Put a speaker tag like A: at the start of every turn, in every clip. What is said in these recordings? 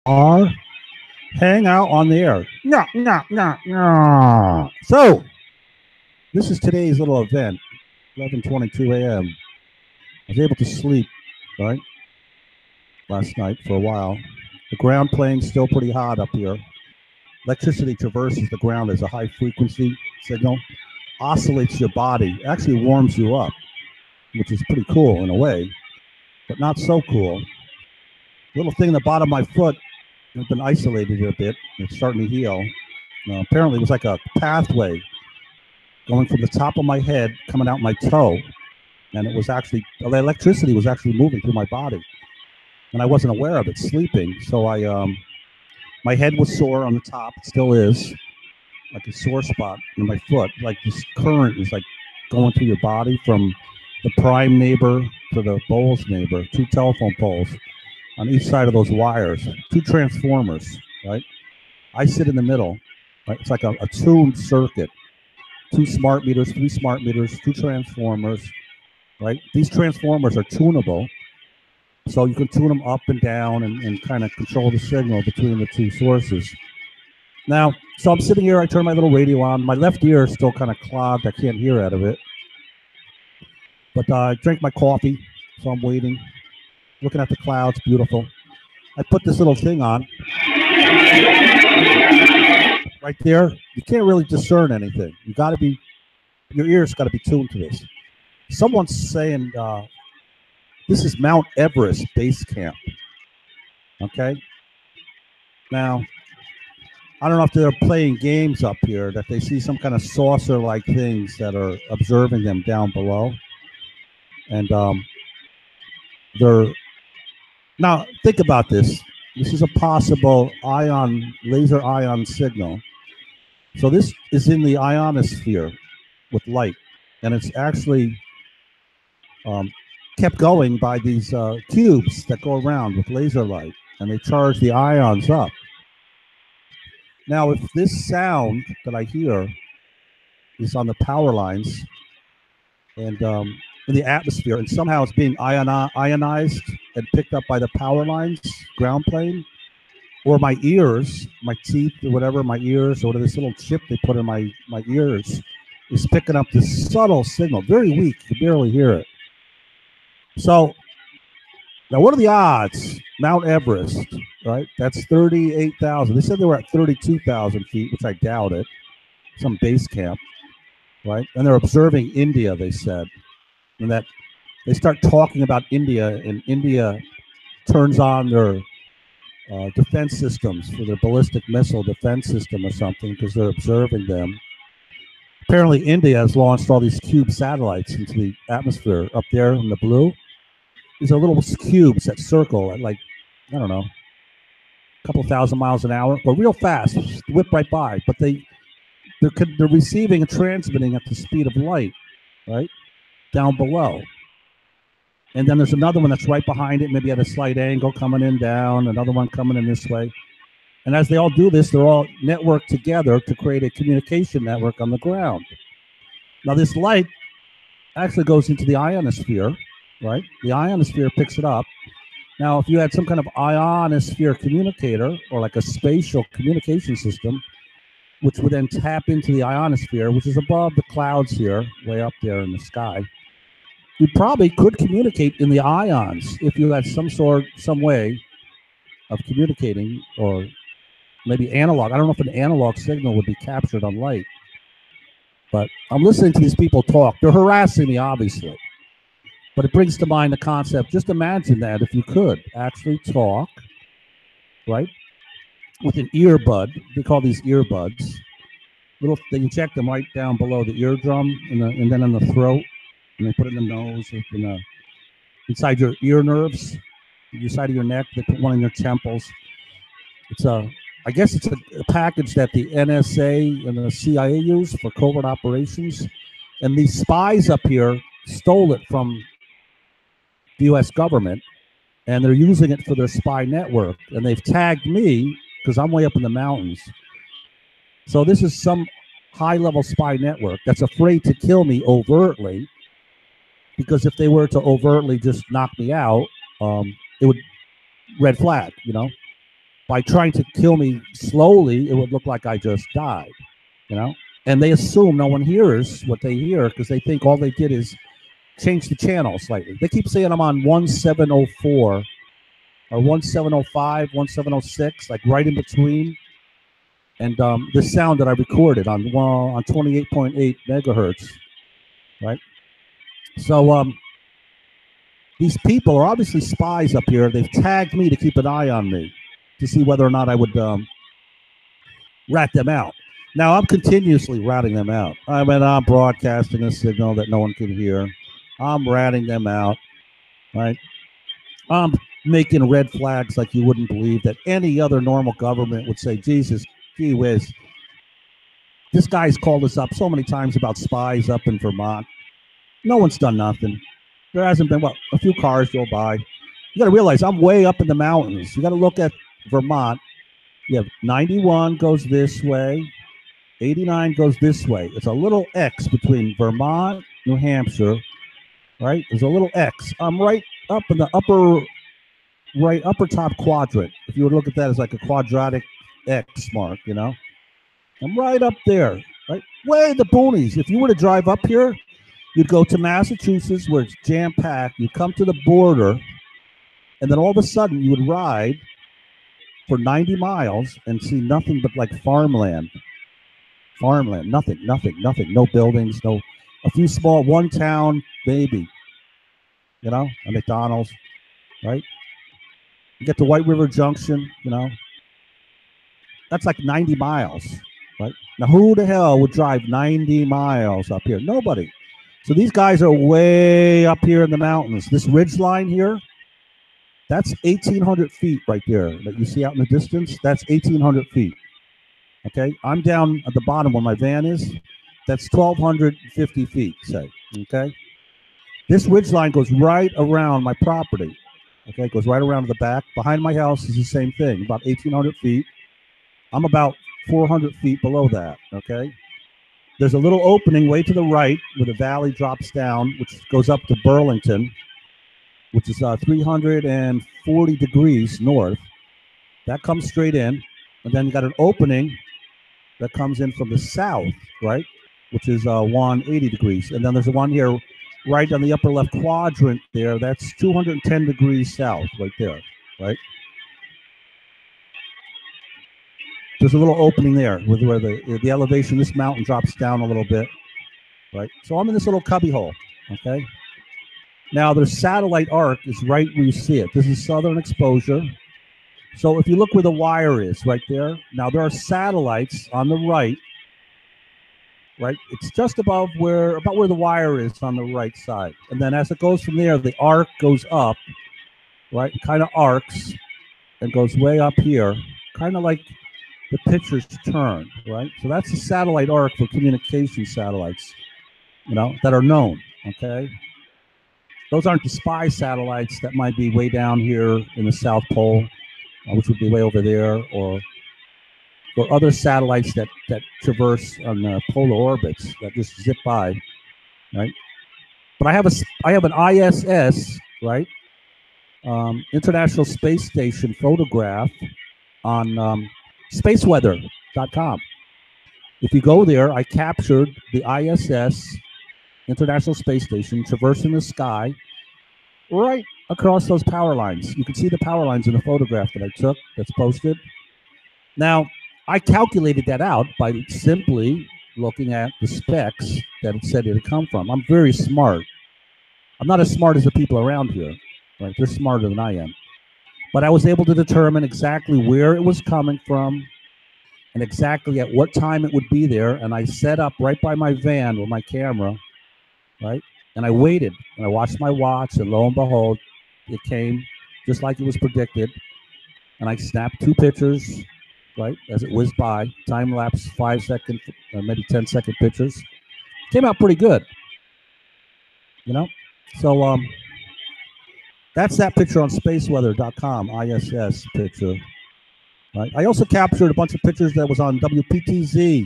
A: are hang out on the air. No, no, no, no. So this is today's little event. 11:22 a.m. I was able to sleep right last night for a while. The ground plane's still pretty hot up here. Electricity traverses the ground as a high frequency signal, oscillates your body, actually warms you up, which is pretty cool in a way, but not so cool. Little thing in the bottom of my foot has been isolated a bit. It's starting to heal. Apparently, it was like a pathway going from the top of my head, coming out my toe, and it was actually the electricity was actually moving through my body, and I wasn't aware of it, sleeping. So my head was sore on the top. It still is, like a sore spot in my foot. Like this current is like going through your body from the prime neighbor to the Bowles neighbor, two telephone poles on each side of those wires, two transformers, right? I sit in the middle, right? It's like a tuned circuit, two smart meters, three smart meters, two transformers, right? These transformers are tunable, so you can tune them up and down and kind of control the signal between the two sources. Now, so I'm sitting here, I turn my little radio on. My left ear is still kind of clogged. I can't hear out of it. But I drank my coffee, so I'm waiting, looking at the clouds, beautiful. I put this little thing on. Right there, you can't really discern anything. You got to be, your ears got to be tuned to this. Someone's saying this is Mount Everest base camp. Okay? Now, I don't know if they're playing games up here, that they see some kind of saucer-like things that are observing them down below. And they're... Now, think about this. This is a possible laser ion signal. So this is in the ionosphere with light. And it's actually kept going by these cubes that go around with laser light. And they charge the ions up. Now, if this sound that I hear is on the power lines and in the atmosphere, and somehow it's being ionized and picked up by the power lines, ground plane, or my ears, my teeth, or whatever, my ears, or this little chip they put in my ears, is picking up this subtle signal, very weak, you can barely hear it. So, now what are the odds? Mount Everest, right? That's 38,000. They said they were at 32,000 feet, which I doubt it. Some base camp, right? And they're observing India, they said. And that they start talking about India, and India turns on their defense systems for their ballistic missile defense system or something because they're observing them. Apparently, India has launched all these cube satellites into the atmosphere up there in the blue. These are little cubes that circle at like, I don't know, a couple thousand miles an hour, but real fast, whip right by. But they're receiving and transmitting at the speed of light, right, down below. And then there's another one that's right behind it, maybe at a slight angle, coming in down, another one coming in this way. And as they all do this, they're all networked together to create a communication network on the ground. Now, this light actually goes into the ionosphere, right? The ionosphere picks it up. Now, if you had some kind of ionosphere communicator or like a spatial communication system, which would then tap into the ionosphere, which is above the clouds here, way up there in the sky, you probably could communicate in the ions if you had some way of communicating, or maybe analog. I don't know if an analog signal would be captured on light. But I'm listening to these people talk. They're harassing me, obviously. But it brings to mind the concept. Just imagine that if you could actually talk, right, with an earbud. They call these earbuds. They inject them right down below the eardrum and then in the throat. And they put it in the nose, inside your ear nerves, the side of your neck. They put one in your temples. I guess it's a package that the NSA and the CIA use for covert operations. And these spies up here stole it from the U.S. government, and they're using it for their spy network. And they've tagged me because I'm way up in the mountains. So this is some high-level spy network that's afraid to kill me overtly, because if they were to overtly just knock me out, it would red flag, you know. by trying to kill me slowly, it would look like I just died, you know? And they assume no one hears what they hear because they think all they did is change the channel slightly. They keep saying I'm on 1704 or 1705, 1706, like right in between. And the sound that I recorded on 28.8 megahertz, right? So these people are obviously spies up here. They've tagged me to keep an eye on me to see whether or not I would rat them out. Now I'm continuously ratting them out. I mean, I'm broadcasting a signal that no one can hear. I'm ratting them out, right? I'm making red flags like you wouldn't believe that any other normal government would say, Jesus, gee whiz. This guy's called us up so many times about spies up in Vermont. No one's done nothing. There hasn't been, a few cars go by. You got to realize I'm way up in the mountains. You got to look at Vermont. You have 91 goes this way. 89 goes this way. It's a little X between Vermont, New Hampshire, right? There's a little X. I'm right up in the upper top quadrant. If you would look at that as like a quadratic X mark, you know? I'm right up there, right? Way in the boonies. If you were to drive up here, you'd go to Massachusetts where it's jam-packed. You come to the border, and then all of a sudden you would ride for 90 miles and see nothing but like farmland. Farmland, nothing, no buildings, a few small, one town, maybe, you know, a McDonald's, right? You get to White River Junction, you know, that's like 90 miles, right? Now, who the hell would drive 90 miles up here? Nobody. So these guys are way up here in the mountains. This ridge line here, that's 1,800 feet right there that you see out in the distance. That's 1,800 feet. Okay, I'm down at the bottom where my van is. That's 1,250 feet, say. Okay, this ridge line goes right around my property. Okay, it goes right around to the back. Behind my house is the same thing, about 1,800 feet. I'm about 400 feet below that. Okay, there's a little opening way to the right where the valley drops down, which goes up to Burlington, which is 340 degrees north. That comes straight in, and then you got an opening that comes in from the south, right, which is 180 degrees. And then there's one here right on the upper left quadrant there. That's 210 degrees south right there, right? There's a little opening there where the elevation, this mountain drops down a little bit, right? So I'm in this little cubby hole, okay? Now, the satellite arc is right where you see it. This is southern exposure. So if you look where the wire is right there, now there are satellites on the right, right? It's just about where the wire is on the right side. And then as it goes from there, the arc goes up, right? It kind of arcs and goes way up here, kind of like the pictures turn, right? So that's the satellite arc for communication satellites, you know, that are known, okay? Those aren't the spy satellites that might be way down here in the South Pole, which would be way over there, or other satellites that traverse on polar orbits that just zip by, right? But I have an ISS, right? International Space Station photograph on spaceweather.com. If you go there, I captured the ISS, International Space Station, traversing the sky right across those power lines. You can see the power lines in the photograph that I took that's posted. Now, I calculated that out by simply looking at the specs that it said it had come from. I'm very smart. I'm not as smart as the people around here, right? They're smarter than I am. But I was able to determine exactly where it was coming from and exactly at what time it would be there. And I set up right by my van with my camera, right? And I waited, and I watched my watch, and lo and behold, it came just like it was predicted. And I snapped 2 pictures, right, as it whizzed by, time-lapse 5-second, maybe 10-second pictures. Came out pretty good, you know? So that's that picture on spaceweather.com, ISS picture. Right? I also captured a bunch of pictures that was on WPTZ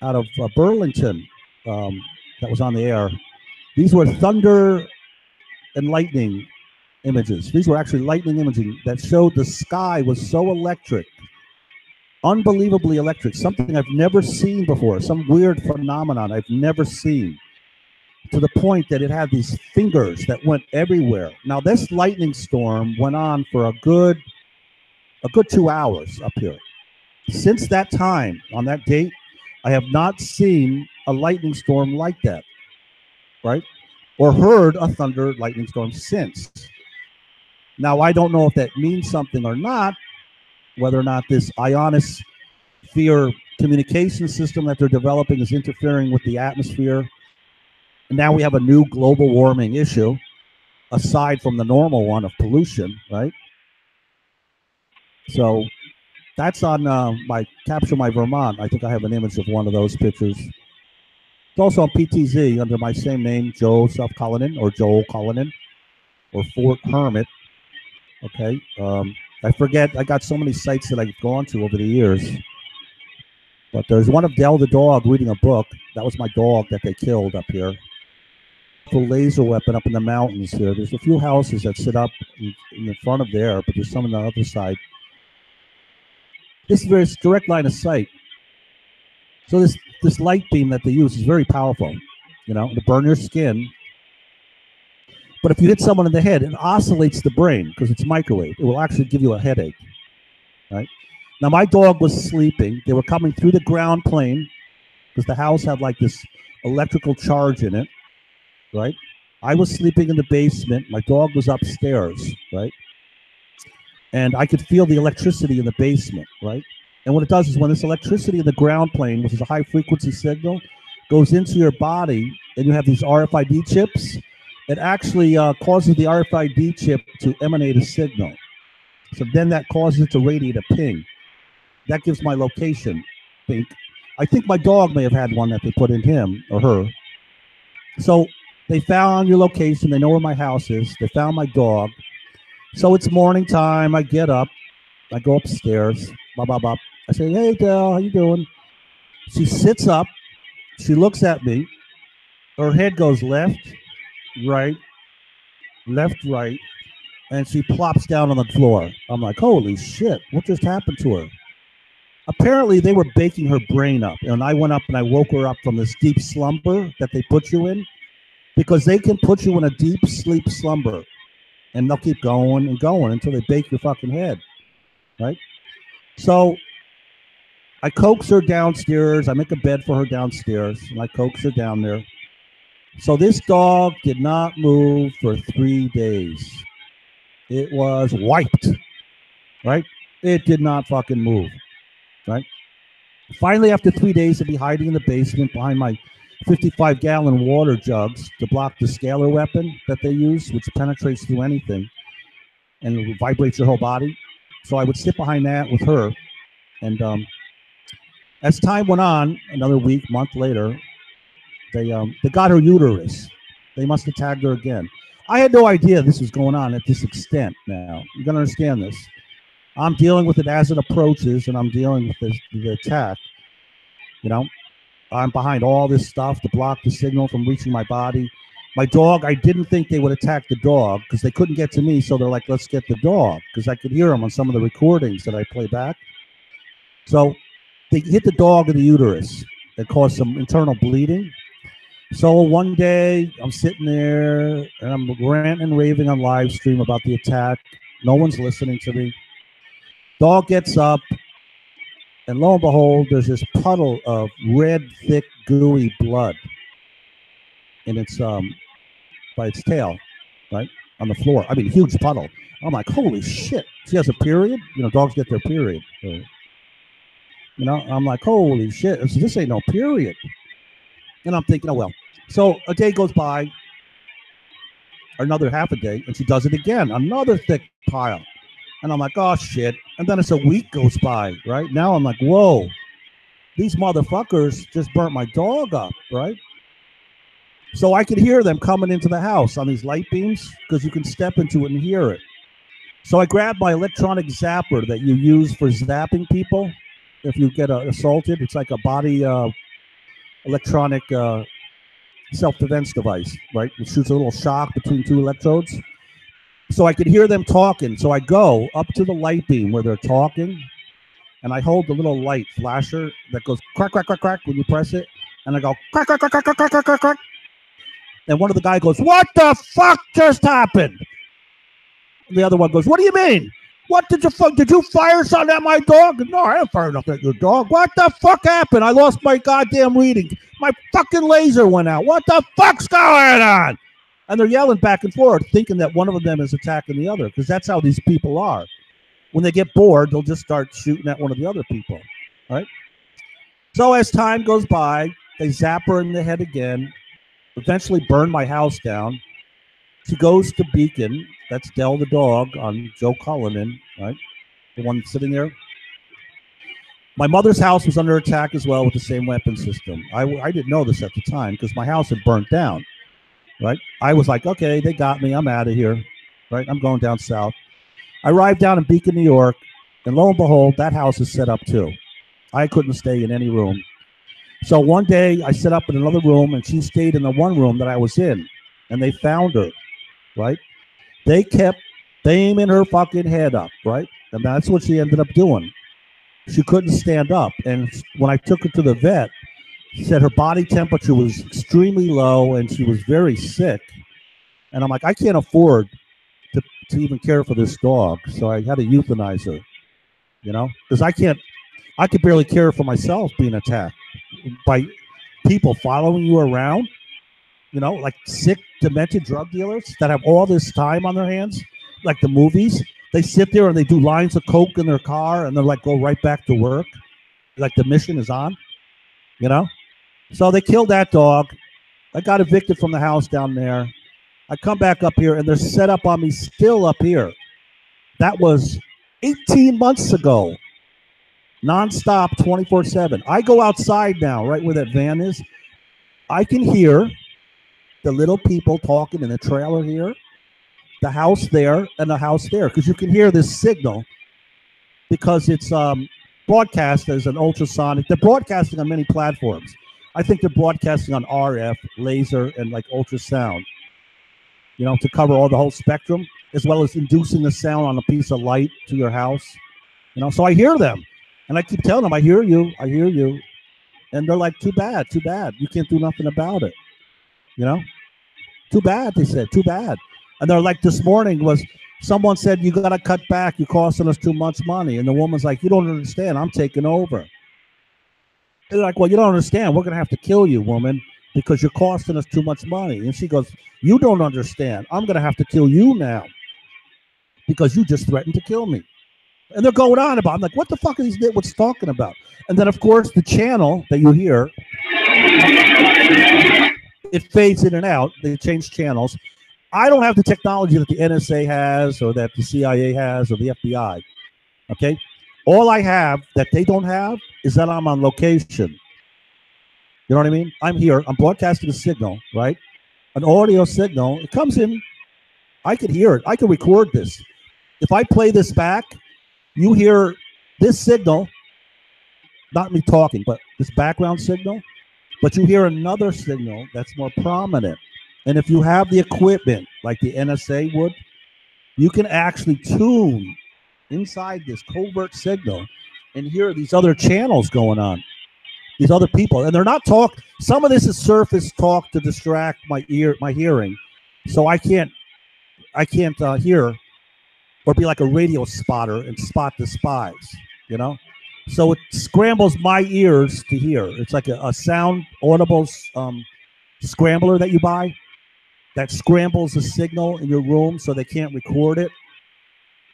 A: out of Burlington that was on the air. These were thunder and lightning images. These were actually lightning imaging that showed the sky was so electric, unbelievably electric, something I've never seen before, some weird phenomenon I've never seen, to the point that it had these fingers that went everywhere. Now, this lightning storm went on for a good 2 hours up here. Since that time, on that date, I have not seen a lightning storm like that, right? Or heard a thunder lightning storm since. Now, I don't know if that means something or not, whether or not this ionosphere communication system that they're developing is interfering with the atmosphere. And now we have a new global warming issue, aside from the normal one of pollution, right? So that's on my Capture My Vermont. I think I have an image of one of those pictures. It's also on PTZ under my same name, Joseph Cullinan or Joel Cullinan or Fort Hermit. Okay. I forget. I got so many sites that I've gone to over the years. But there's one of Dell the dog reading a book. That was my dog that they killed up here. A laser weapon up in the mountains here. There's a few houses that sit up in the front of there, but there's some on the other side. This is a very direct line of sight. So this light beam that they use is very powerful, you know, to burn your skin. But if you hit someone in the head, it oscillates the brain because it's microwave. It will actually give you a headache, right? Now, my dog was sleeping. They were coming through the ground plane because the house had like this electrical charge in it, right? I was sleeping in the basement. My dog was upstairs, right? And I could feel the electricity in the basement, right? And what it does is when this electricity in the ground plane, which is a high frequency signal, goes into your body and you have these RFID chips, it actually causes the RFID chip to emanate a signal. So then that causes it to radiate a ping. That gives my location. I think my dog may have had one that they put in him or her. So they found your location. They know where my house is. They found my dog. So it's morning time. I get up. I go upstairs. Bop, bop, bop. I say, hey, Del, how you doing? She sits up. She looks at me. Her head goes left, right, and she plops down on the floor. I'm like, holy shit, what just happened to her? Apparently, they were baking her brain up. And I went up and I woke her up from this deep slumber that they put you in, because they can put you in a deep sleep slumber. And they'll keep going and going until they bake your fucking head, right? So I coax her downstairs. I make a bed for her downstairs, and I coax her down there. So this dog did not move for 3 days. It was wiped, right? It did not fucking move, right? Finally, after 3 days of me hiding in the basement behind my 55-gallon water jugs to block the scalar weapon that they use, which penetrates through anything and vibrates your whole body. So I would sit behind that with her. And as time went on, another week, month later, they got her uterus. They must have tagged her again. I had no idea this was going on at this extent now. You got to understand this. I'm dealing with it as it approaches, and I'm dealing with the attack. You know, I'm behind all this stuff to block the signal from reaching my body. My dog, I didn't think they would attack the dog because they couldn't get to me, so they're like, let's get the dog, because I could hear them on some of the recordings that I play back. So they hit the dog in the uterus. It caused some internal bleeding. So one day I'm sitting there and I'm ranting and raving on live stream about the attack. No one's listening to me. Dog gets up, and lo and behold, there's this puddle of red, thick, gooey blood in its by its tail, right on the floor. I mean, huge puddle. I'm like, holy shit! She has a period. You know, dogs get their period. You know, I'm like, holy shit! This ain't no period. And I'm thinking, oh well. So a day goes by, another half a day, and she does it again. Another thick pile. And I'm like, oh, shit. And then it's a week goes by, right? Now I'm like, whoa, these motherfuckers just burnt my dog up, right? So I could hear them coming into the house on these light beams because you can step into it and hear it. So I grabbed my electronic zapper that you use for zapping people if you get assaulted. It's like a body electronic self-defense device, right? It shoots a little shock between two electrodes. So I could hear them talking. So I go up to the light beam where they're talking, and I hold the little light flasher that goes crack, crack, crack, crack when you press it. And I go crack, crack, crack, crack, crack, crack, crack, crack. And one of the guys goes, "What the fuck just happened?" And the other one goes, "What do you mean? What did you fuck? Did you fire something at my dog?" No, I didn't fire nothing at your dog. What the fuck happened? I lost my goddamn reading. My fucking laser went out. What the fuck's going on? And they're yelling back and forth, thinking that one of them is attacking the other, because that's how these people are. When they get bored, they'll just start shooting at one of the other people, right? So as time goes by, they zap her in the head again, eventually burn my house down. She goes to Beacon. That's Dell the dog on Joe Cullinan, right? The one sitting there. My mother's house was under attack as well with the same weapon system. I didn't know this at the time because my house had burnt down, right? I was like, okay, they got me. I'm out of here, right? I'm going down south. I arrived down in Beacon, New York, and lo and behold, that house is set up too. I couldn't stay in any room. So one day I set up in another room, and she stayed in the one room that I was in, and they found her, right? They kept beaming her fucking head up, right? And that's what she ended up doing. She couldn't stand up. And when I took her to the vet, she said her body temperature was extremely low and she was very sick. And I'm like, I can't afford to even care for this dog. So I had to euthanize her, you know, because I could barely care for myself being attacked by people following you around, you know, like sick, demented drug dealers that have all this time on their hands, like the movies. They sit there and they do lines of coke in their car and they're like, go right back to work. Like the mission is on, you know? So they killed that dog. I got evicted from the house down there. I come back up here and they're set up on me still up here. That was 18 months ago. Nonstop, 24/7. I go outside now, right where that van is. I can hear the little people talking in the trailer here, the house there, and the house there, because you can hear this signal because it's broadcast as an ultrasonic. They're broadcasting on many platforms. I think they're broadcasting on RF, laser, and like ultrasound, you know, to cover all the whole spectrum, as well as inducing the sound on a piece of light to your house. You know, so I hear them, and I keep telling them, I hear you. And they're like, too bad. You can't do nothing about it, you know? Too bad, they said, too bad. And they're like, this morning was, someone said, you got to cut back. You're costing us too much money. And the woman's like, you don't understand. I'm taking over. They're like, well, you don't understand. We're going to have to kill you, woman, because you're costing us too much money. And she goes, you don't understand. I'm going to have to kill you now because you just threatened to kill me. And they're going on about it. I'm like, what the fuck are these nitwits talking about? And then, of course, the channel that you hear, it fades in and out. They change channels. I don't have the technology that the NSA has or that the CIA has or the FBI, okay? All I have that they don't have is that I'm on location. You know what I mean? I'm here. I'm broadcasting a signal, right? An audio signal. It comes in. I can hear it. I can record this. If I play this back, you hear this signal, not me talking, but this background signal, but you hear another signal that's more prominent. And if you have the equipment like the NSA would, you can actually tune inside this covert signal and hear these other channels going on, these other people. And they're not talk. Some of this is surface talk to distract my hearing. So I can't hear or be like a radio spotter and spot the spies, you know? So it scrambles my ears to hear. It's like a sound audible scrambler that you buy that scrambles the signal in your room so they can't record it,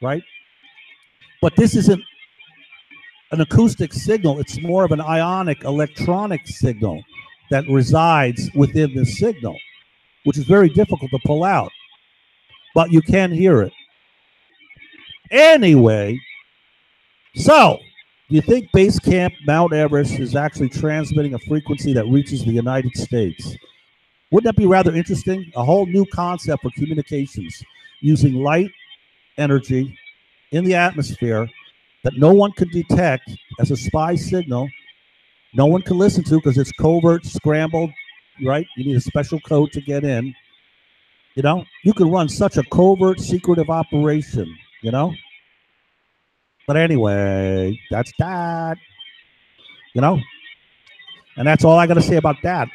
A: right? But this isn't an acoustic signal. It's more of an ionic electronic signal that resides within the signal, which is very difficult to pull out, but you can hear it. Anyway, so do you think Base Camp Mount Everest is actually transmitting a frequency that reaches the United States? Wouldn't that be rather interesting? A whole new concept for communications using light energy in the atmosphere that no one can detect as a spy signal. No one can listen to because it's covert, scrambled, right? You need a special code to get in. You know, you could run such a covert, secretive operation. You know, but anyway, that's that. You know, and that's all I got to say about that.